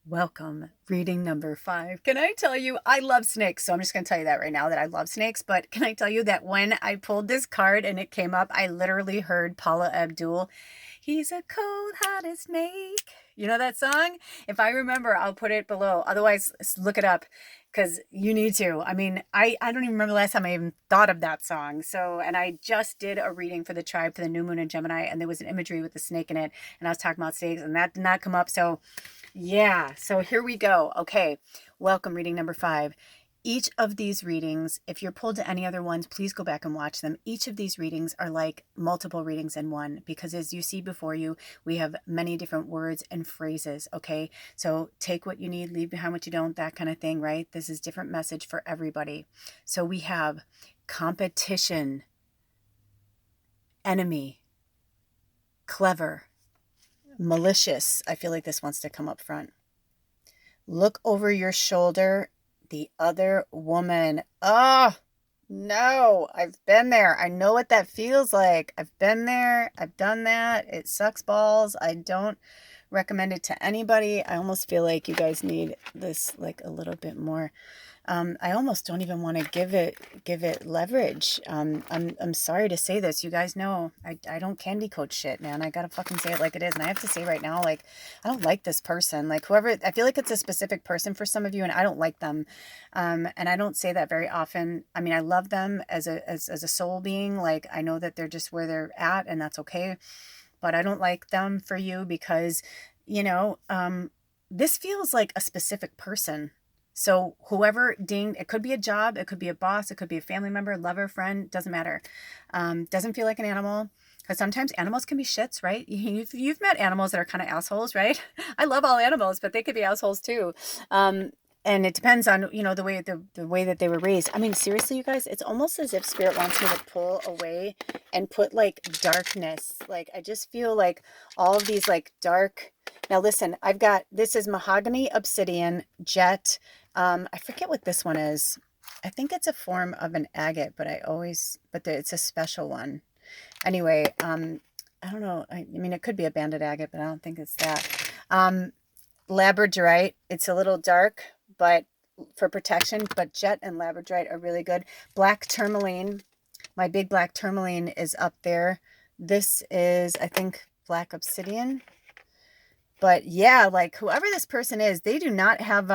Welcome, reading number 5. Can I tell you, I love snakes, so I'm just going to tell you that right now that I love snakes, but can I tell you that when I pulled this card and it came up, I literally heard Paula Abdul, "He's a cold-hearted snake." You know that song? If I remember, I'll put it below. Otherwise, look it up because you need to. I mean, I don't even remember the last time I even thought of that song. So, and I just did a reading for the tribe for the new moon in Gemini, and there was an imagery with the snake in it, and I was talking about snakes, and that did not come up. So, yeah, so here we go. Okay, welcome, reading number 5. Each of these readings, if you're pulled to any other ones, please go back and watch them. Each of these readings are like multiple readings in one because as you see before you, we have many different words and phrases, okay? So take what you need, leave behind what you don't, that kind of thing, right? This is different message for everybody. So we have competition, enemy, clever, malicious. I feel like this wants to come up front. Look over your shoulder. The other woman. Oh, no. I've been there. I know what that feels like. I've been there. I've done that. It sucks balls. I don't recommend it to anybody. I almost feel like you guys need this like a little bit more. I almost don't even want to give it leverage. I'm sorry to say this. You guys know I don't candy coat shit, man. I gotta fucking say it like it is. And I have to say right now, like, I don't like this person. Like whoever, I feel like it's a specific person for some of you, and I don't like them. And I don't say that very often. I mean, I love them as a soul being. Like I know that they're just where they're at, and that's okay. But I don't like them for you because, you know, this feels like a specific person. So whoever dinged, it could be a job, it could be a boss, it could be a family member, lover, friend, doesn't matter. Doesn't feel like an animal. Because sometimes animals can be shits, right? You've met animals that are kind of assholes, right? I love all animals, but they could be assholes too. And it depends on, you know, the way that they were raised. I mean, seriously, you guys, it's almost as if spirit wants me to pull away and put like darkness. Like I just feel like all of these like dark. Now listen, I've got, this is mahogany, obsidian, jet. I forget what this one is. I think it's a form of an agate, but it's a special one. Anyway, I don't know. I mean, it could be a banded agate, but I don't think it's that. Labradorite, it's a little dark, but for protection, but jet and labradorite are really good. Black tourmaline, my big black tourmaline is up there. This is, I think, black obsidian. But yeah, like whoever this person is, they do not have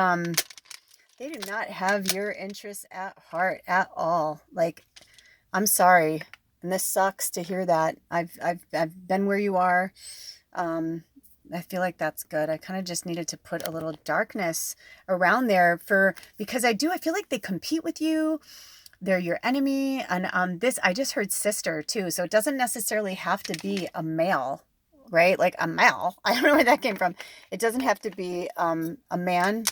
your interests at heart at all. Like, I'm sorry. And this sucks to hear that. I've been where you are. I feel like that's good. I kind of just needed to put a little darkness around there because I feel like they compete with you. They're your enemy. And this, I just heard sister too. So it doesn't necessarily have to be a male, right? Like a male. I don't know where that came from. It doesn't have to be a man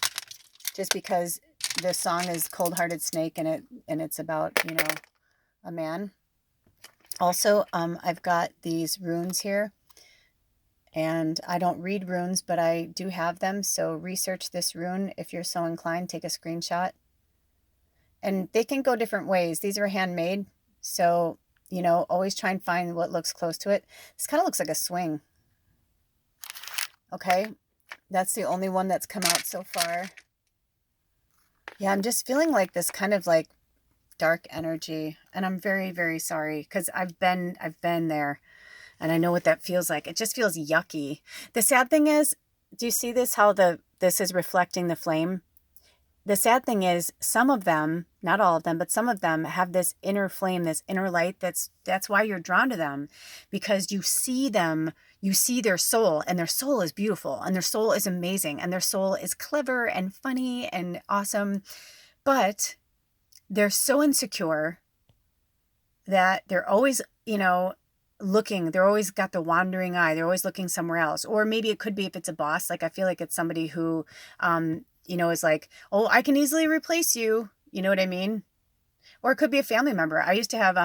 just because the song is Cold Hearted Snake and it's about, you know, a man. Also, I've got these runes here. And I don't read runes, but I do have them. So research this rune if you're so inclined. Take a screenshot. And they can go different ways. These are handmade. So, you know, always try and find what looks close to it. This kind of looks like a swing. Okay. That's the only one that's come out so far. Yeah, I'm just feeling like this kind of like dark energy. And I'm very, very sorry because I've been there. And I know what that feels like. It just feels yucky. The sad thing is, do you see this, how this is reflecting the flame? The sad thing is some of them, not all of them, but some of them have this inner flame, this inner light. That's why you're drawn to them, because you see them, you see their soul, and their soul is beautiful, and their soul is amazing, and their soul is clever and funny and awesome. But they're so insecure that they're always, you know, looking, they're always got the wandering eye. They're always looking somewhere else. Or maybe it could be if it's a boss. Like I feel like it's somebody who, you know, is like, oh, I can easily replace you. You know what I mean? Or it could be a family member. I used to have,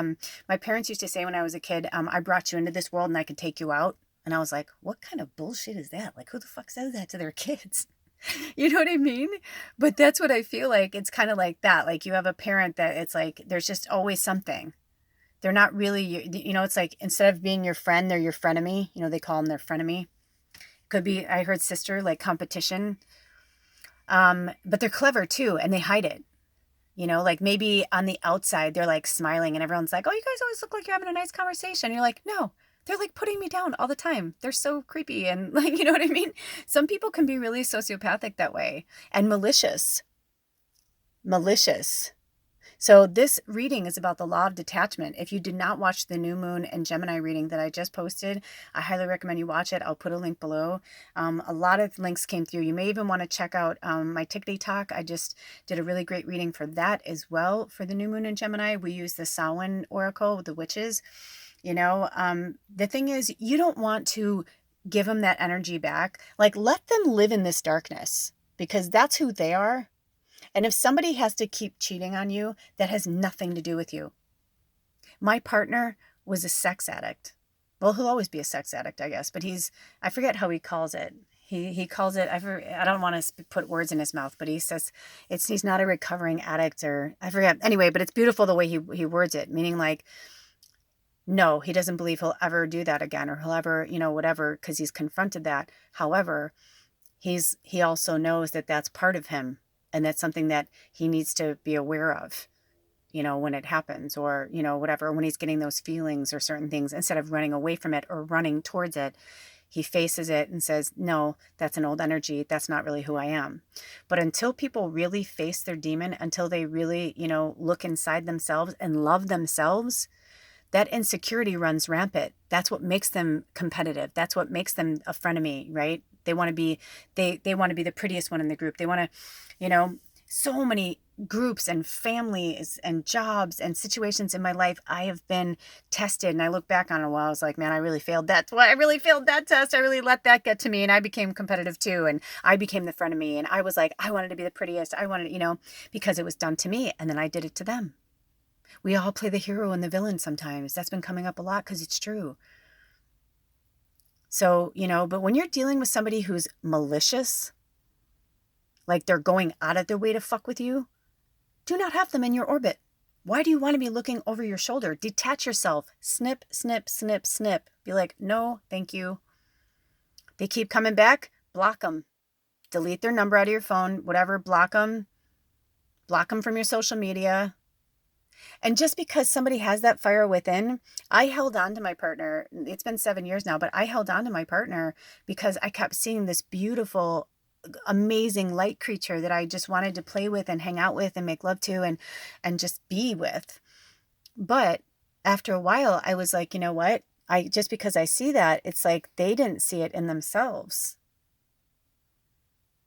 my parents used to say when I was a kid, I brought you into this world and I could take you out. And I was like, what kind of bullshit is that? Like, who the fuck says that to their kids? You know what I mean? But that's what I feel like. It's kind of like that. Like you have a parent that it's like, there's just always something. They're not really, you know, it's like instead of being your friend, they're your frenemy. You know, they call them their frenemy. Could be, I heard sister, like competition. But they're clever too, and they hide it. You know, like maybe on the outside, they're like smiling and everyone's like, oh, you guys always look like you're having a nice conversation. And you're like, no, they're like putting me down all the time. They're so creepy. And like, you know what I mean? Some people can be really sociopathic that way and malicious. Malicious. So this reading is about the law of detachment. If you did not watch the new moon and Gemini reading that I just posted, I highly recommend you watch it. I'll put a link below. A lot of links came through. You may even want to check out my TikTok talk. I just did a really great reading for that as well. For the new moon in Gemini, we use the Samhain oracle with the witches. You know, the thing is, you don't want to give them that energy back. Like, let them live in this darkness because that's who they are. And if somebody has to keep cheating on you, that has nothing to do with you. My partner was a sex addict. Well, he'll always be a sex addict, I guess, but I forget how he calls it. He calls it, I don't want to put words in his mouth, but he says he's not a recovering addict, or I forget. Anyway, but it's beautiful the way he words it, meaning like, no, he doesn't believe he'll ever do that again, or he'll ever, you know, whatever, because he's confronted that. However, he also knows that that's part of him. And that's something that he needs to be aware of, you know, when it happens, or, you know, whatever, when he's getting those feelings or certain things, instead of running away from it or running towards it, he faces it and says, no, that's an old energy. That's not really who I am. But until people really face their demon, until they really, you know, look inside themselves and love themselves, that insecurity runs rampant. That's what makes them competitive. That's what makes them a frenemy, right? They want to be, they want to be the prettiest one in the group. They want to, you know, so many groups and families and jobs and situations in my life, I have been tested. And I look back on it a while, I was like, man, I really failed that. I really failed that test. I really let that get to me. And I became competitive too. And I became the frenemy. And I was like, I wanted to be the prettiest. I wanted, you know, because it was done to me. And then I did it to them. We all play the hero and the villain sometimes. That's been coming up a lot because it's true. So, you know, but when you're dealing with somebody who's malicious, like they're going out of their way to fuck with you, do not have them in your orbit. Why do you want to be looking over your shoulder? Detach yourself. Snip, snip, snip, snip. Be like, no, thank you. They keep coming back. Block them. Delete their number out of your phone. Whatever. Block them. Block them from your social media. And just because somebody has that fire within, I held on to my partner. It's been 7 years now, but I held on to my partner because I kept seeing this beautiful, amazing light creature that I just wanted to play with and hang out with and make love to and just be with. But after a while, I was like, you know what? Just because I see that, it's like they didn't see it in themselves.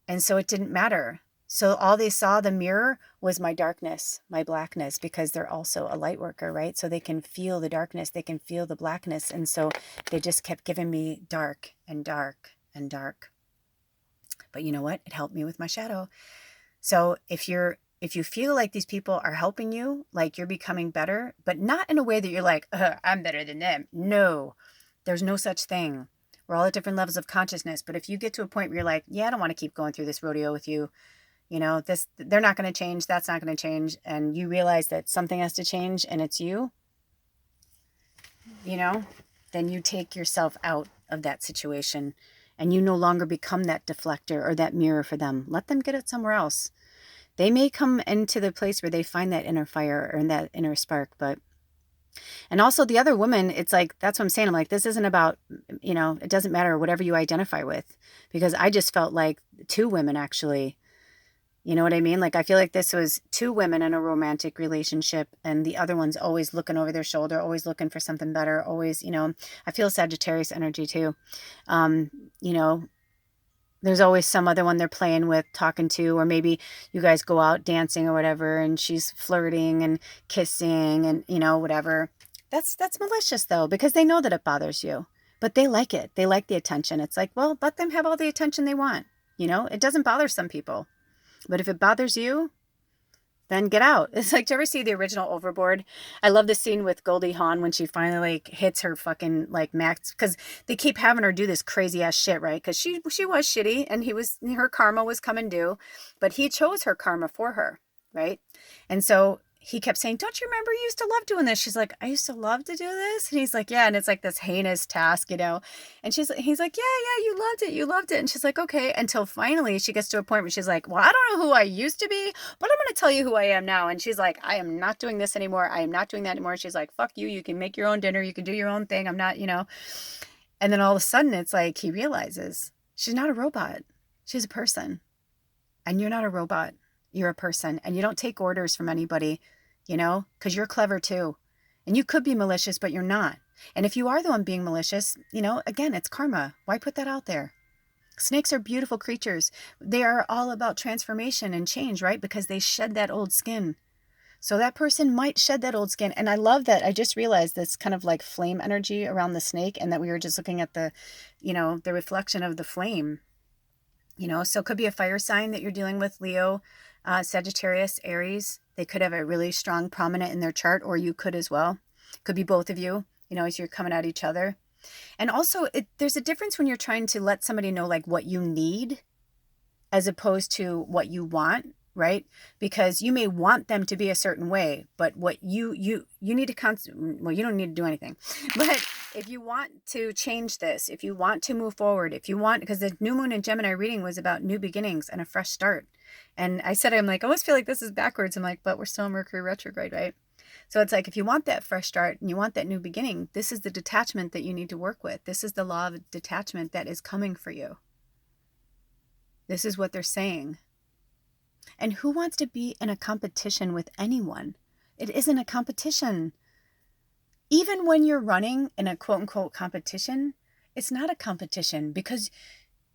And so it didn't matter. So all they saw, the mirror, was my darkness, my blackness, because they're also a light worker, right? So they can feel the darkness, they can feel the blackness. And so they just kept giving me dark and dark and dark. But you know what? It helped me with my shadow. So if you feel like these people are helping you, like you're becoming better, but not in a way that you're like, I'm better than them. No, there's no such thing. We're all at different levels of consciousness. But if you get to a point where you're like, yeah, I don't want to keep going through this rodeo with you, you know, they're not going to change. That's not going to change. And you realize that something has to change and it's you, you know, then you take yourself out of that situation and you no longer become that deflector or that mirror for them. Let them get it somewhere else. They may come into the place where they find that inner fire or that inner spark, and also the other woman, it's like, that's what I'm saying. I'm like, this isn't about, you know, it doesn't matter whatever you identify with, because I just felt like 2 women actually. You know what I mean? Like, I feel like this was 2 women in a romantic relationship and the other one's always looking over their shoulder, always looking for something better, always, you know, I feel Sagittarius energy too. You know, there's always some other one they're playing with, talking to, or maybe you guys go out dancing or whatever and she's flirting and kissing and, you know, whatever. That's malicious though, because they know that it bothers you, but they like it. They like the attention. It's like, well, let them have all the attention they want. You know, it doesn't bother some people. But if it bothers you, then get out. It's like, do you ever see the original Overboard? I love the scene with Goldie Hawn when she finally like hits her fucking like max, because they keep having her do this crazy ass shit, right? Because she was shitty and her karma was coming due, but he chose her karma for her, right? And so he kept saying, don't you remember you used to love doing this? She's like, I used to love to do this. And he's like, yeah. And it's like this heinous task, And he's like, yeah, you loved it. You loved it. And she's like, okay. Until finally she gets to a point where she's like, well, I don't know who I used to be, but I'm going to tell you who I am now. And she's like, I am not doing this anymore. I am not doing that anymore. She's like, fuck you. You can make your own dinner. You can do your own thing. I'm not, And then all of a sudden it's like he realizes she's not a robot. She's a person. And you're not a robot. You're a person. And you don't take orders from anybody, because you're clever too. And you could be malicious, but you're not. And if you are the one being malicious, again, it's karma. Why put that out there? Snakes are beautiful creatures. They are all about transformation and change, right? Because they shed that old skin. So that person might shed that old skin. And I love that. I just realized this kind of like flame energy around the snake, and that we were just looking at the reflection of the flame. So it could be a fire sign that you're dealing with, Leo, Sagittarius, Aries. They could have a really strong prominent in their chart, or you could as well. Could be both of you, as you're coming at each other. And also there's a difference when you're trying to let somebody know like what you need as opposed to what you want, right? Because you may want them to be a certain way, but what you need to well, you don't need to do anything. But if you want to change this, if you want to move forward, because the new moon in Gemini reading was about new beginnings and a fresh start. And I said, I'm like, I almost feel like this is backwards. I'm like, but we're still in Mercury retrograde, right? So it's like, if you want that fresh start and you want that new beginning, this is the detachment that you need to work with. This is the law of detachment that is coming for you. This is what they're saying. And who wants to be in a competition with anyone? It isn't a competition. Even when you're running in a quote unquote competition, it's not a competition because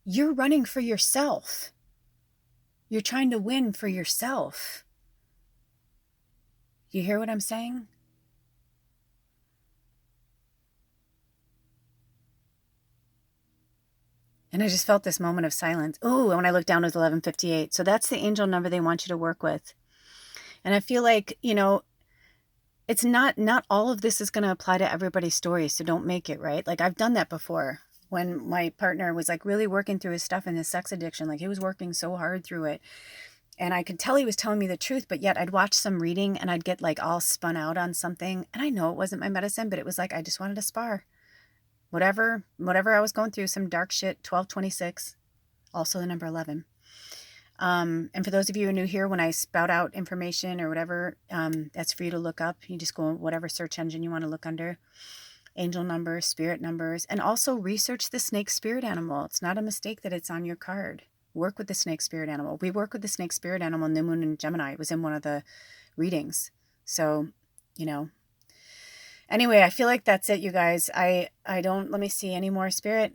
you're running for yourself. You're trying to win for yourself. You hear what I'm saying? And I just felt this moment of silence. Oh, and when I looked down, it was 11:58. So that's the angel number they want you to work with. And I feel like, it's not all of this is going to apply to everybody's story. So don't make it, right? Like I've done that before when my partner was like really working through his stuff and his sex addiction. Like he was working so hard through it. And I could tell he was telling me the truth, but yet I'd watch some reading and I'd get like all spun out on something. And I know it wasn't my medicine, but it was like, I just wanted to spar. Whatever I was going through, some dark shit, 1226, also the number 11. And for those of you who are new here, when I spout out information or whatever, that's for you to look up. You just go whatever search engine you want to look under. Angel numbers, spirit numbers, and also research the snake spirit animal. It's not a mistake that it's on your card. Work with the snake spirit animal. We work with the snake spirit animal in the moon in Gemini. It was in one of the readings. So, Anyway, I feel like that's it, you guys. I don't, let me see, any more spirit?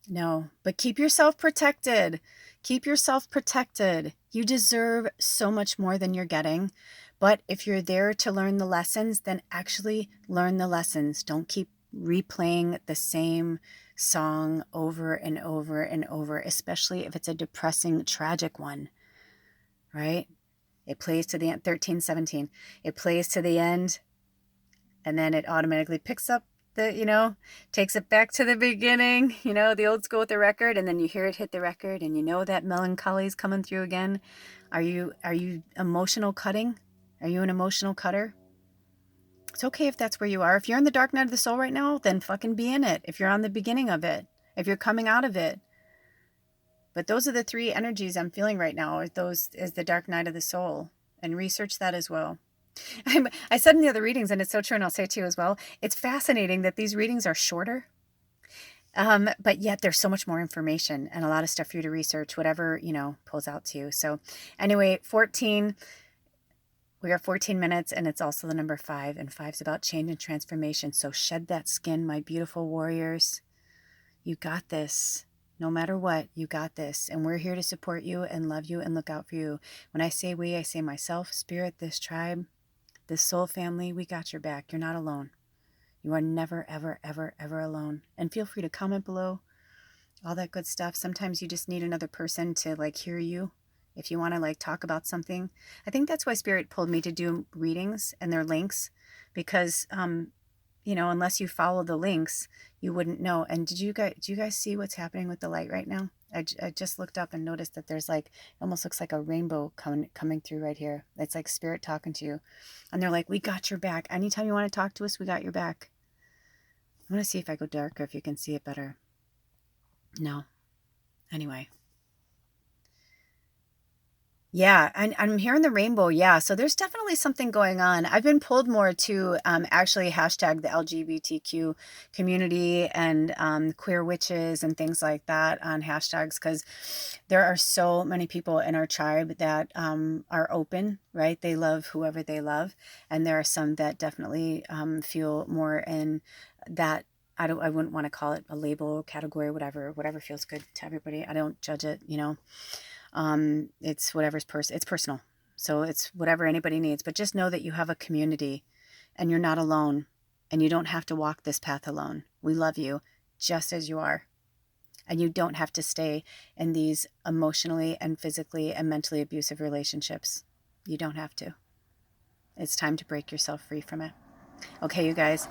No, but keep yourself protected. Keep yourself protected. You deserve so much more than you're getting. But if you're there to learn the lessons, then actually learn the lessons. Don't keep replaying the same song over and over and over, especially if it's a depressing, tragic one, right? It plays to the end, 13:17. It plays to the end, and then it automatically picks up takes it back to the beginning, the old school with the record, and then you hear it hit the record, and that melancholy is coming through again. Are you emotional cutting? Are you an emotional cutter? It's okay if that's where you are. If you're in the dark night of the soul right now, then fucking be in it. If you're on the beginning of it, if you're coming out of it. But those are the three energies I'm feeling right now. Those is the dark night of the soul, and research that as well. I said in the other readings, and it's so true, and I'll say it to you as well, it's fascinating that these readings are shorter, but yet there's so much more information and a lot of stuff for you to research, whatever, pulls out to you. So anyway, 14, we are 14 minutes, and it's also the number 5, and 5's about change and transformation. So shed that skin, my beautiful warriors. You got this. No matter what, you got this. And we're here to support you and love you and look out for you. When I say we, I say myself, spirit, this tribe, this soul family. We got your back. You're not alone. You are never, ever, ever, ever alone. And feel free to comment below, all that good stuff. Sometimes you just need another person to hear you. If you want to talk about something. I think that's why Spirit pulled me to do readings and their links, because unless you follow the links, you wouldn't know. And do you guys see what's happening with the light right now? I just looked up and noticed that there's like, almost looks like a rainbow coming through right here. It's like spirit talking to you. And they're like, we got your back. Anytime you want to talk to us, we got your back. I'm going to see if I go darker, if you can see it better. No. Anyway. Yeah, and I'm hearing the rainbow. Yeah, so there's definitely something going on. I've been pulled more to actually hashtag the LGBTQ community and queer witches and things like that on hashtags, because there are so many people in our tribe that are open, right? They love whoever they love, and there are some that definitely feel more in that. I wouldn't want to call it a label, category, whatever feels good to everybody. I don't judge it, you know. It's whatever's it's personal. So it's whatever anybody needs, but just know that you have a community and you're not alone, and you don't have to walk this path alone. We love you just as you are. And you don't have to stay in these emotionally and physically and mentally abusive relationships. You don't have to. It's time to break yourself free from it. Okay, you guys.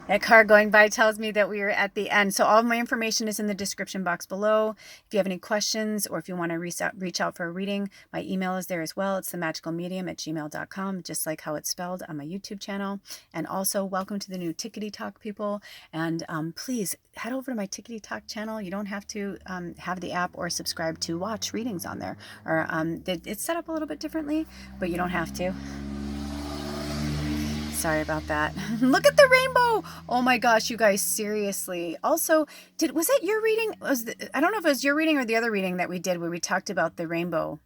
That car going by tells me that we are at the end. So all of my information is in the description box below. If you have any questions, or if you want to reach out for a reading, my email is there as well. It's themagicalmedium@gmail.com, just like how it's spelled on my YouTube channel. And also, welcome to the new Tickety Talk people. And please head over to my Tickety Talk channel. You don't have to have the app or subscribe to watch readings on there. Or it's set up a little bit differently, but you don't have to. Sorry about that. Look at the rainbow. Oh my gosh, you guys, seriously. Also, was that your reading? I don't know if it was your reading or the other reading that we did where we talked about the rainbow.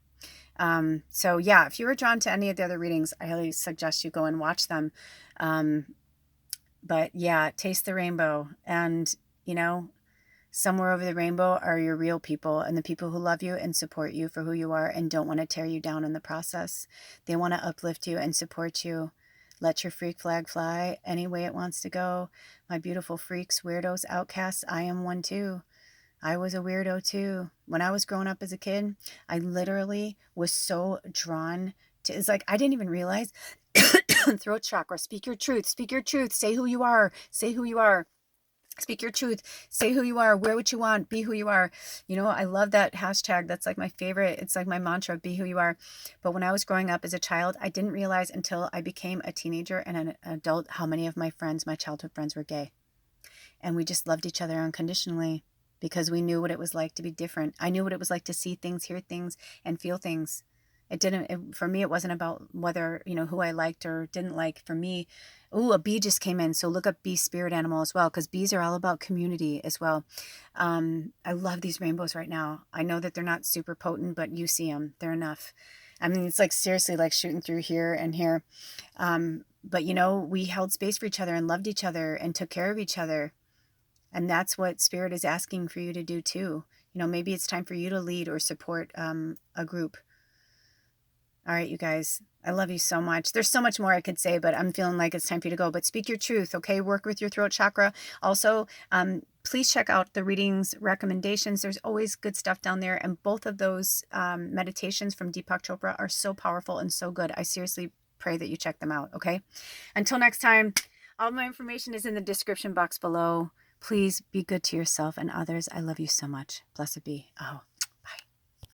So yeah, if you were drawn to any of the other readings, I highly suggest you go and watch them. But yeah, taste the rainbow. And, you know, somewhere over the rainbow are your real people, and the people who love you and support you for who you are and don't want to tear you down in the process. They want to uplift you and support you. Let your freak flag fly any way it wants to go. My beautiful freaks, weirdos, outcasts, I am one too. I was a weirdo too. When I was growing up as a kid, I literally was so drawn to, it's like I didn't even realize throat chakra, speak your truth, say who you are, speak your truth, say who you are, wear what you want, be who you are. You know, I love that hashtag. That's like my favorite. It's like my mantra, be who you are. But when I was growing up as a child, I didn't realize until I became a teenager and an adult how many of my friends, my childhood friends, were gay. And we just loved each other unconditionally because we knew what it was like to be different. I knew what it was like to see things, hear things, and feel things. For me, it wasn't about whether, you know, who I liked or didn't like. For me, a bee just came in. So look up bee spirit animal as well, because bees are all about community as well. I love these rainbows right now. I know that they're not super potent, but you see them. They're enough. I mean, it's like seriously like shooting through here and here. But, you know, we held space for each other and loved each other and took care of each other. And that's what spirit is asking for you to do too. You know, maybe it's time for you to lead or support a group. All right, you guys, I love you so much. There's so much more I could say, but I'm feeling like it's time for you to go. But speak your truth, okay? Work with your throat chakra. Also, please check out the readings recommendations. There's always good stuff down there. And both of those meditations from Deepak Chopra are so powerful and so good. I seriously pray that you check them out, okay? Until next time, all my information is in the description box below. Please be good to yourself and others. I love you so much. Blessed be. Oh.